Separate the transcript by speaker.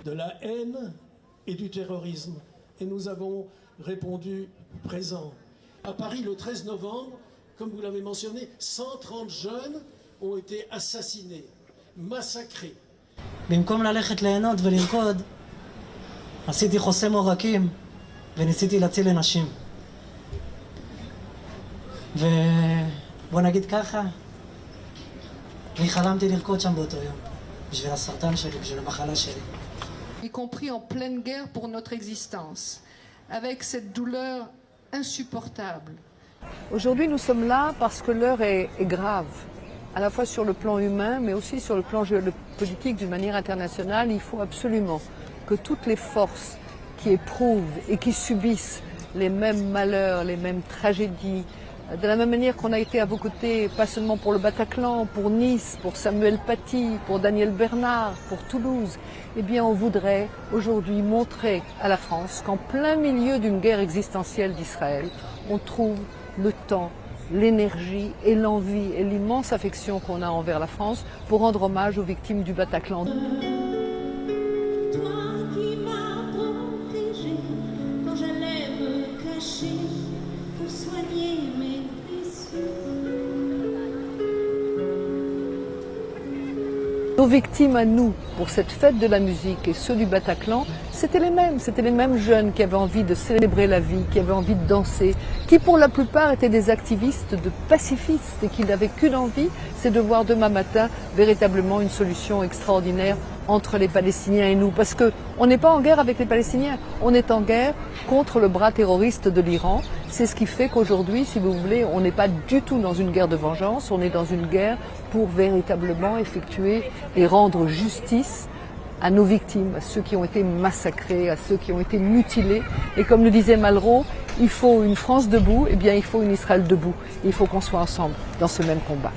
Speaker 1: de la haine et du terrorisme. Et nous avons répondu présent. À Paris, le 13 novembre, comme vous l'avez mentionné, 130 jeunes ont été assassinés, massacrés.
Speaker 2: במקום ללכת ליהנות ולרקוד, עשיתי חוסם עורקים וניסיתי להציל אנשים. ובוא נגיד ככה, אני חלמתי לרקוד שם באותו יום, בשביל הסרטן שלי, בשביל המחלה שלי.
Speaker 3: Y compris en pleine guerre pour notre existence, avec cette douleur insupportable.
Speaker 4: Aujourd'hui, nous sommes là parce que l'heure est grave, à la fois sur le plan humain, mais aussi sur le plan géopolitique d'une manière internationale. Il faut absolument que toutes les forces qui éprouvent et qui subissent les mêmes malheurs, les mêmes tragédies, de la même manière qu'on a été à vos côtés, pas seulement pour le Bataclan, pour Nice, pour Samuel Paty, pour Daniel Bernard, pour Toulouse, eh bien on voudrait aujourd'hui montrer à la France qu'en plein milieu d'une guerre existentielle d'Israël, on trouve le temps, l'énergie et l'envie et l'immense affection qu'on a envers la France pour rendre hommage aux victimes du Bataclan. Nos victimes à nous, pour cette fête de la musique et ceux du Bataclan, c'était les mêmes jeunes qui avaient envie de célébrer la vie, qui avaient envie de danser, qui pour la plupart étaient des activistes de pacifistes et qui n'avaient qu'une envie, c'est de voir demain matin véritablement une solution extraordinaire entre les Palestiniens et nous. Parce qu'on n'est pas en guerre avec les Palestiniens, on est en guerre contre le bras terroriste de l'Iran. C'est ce qui fait qu'aujourd'hui, si vous voulez, on n'est pas du tout dans une guerre de vengeance, on est dans une guerre pour véritablement effectuer et rendre justice à nos victimes, à ceux qui ont été massacrés, à ceux qui ont été mutilés. Et comme le disait Malraux, il faut une France debout, eh bien il faut une Israël debout. Il faut qu'on soit ensemble dans ce même combat.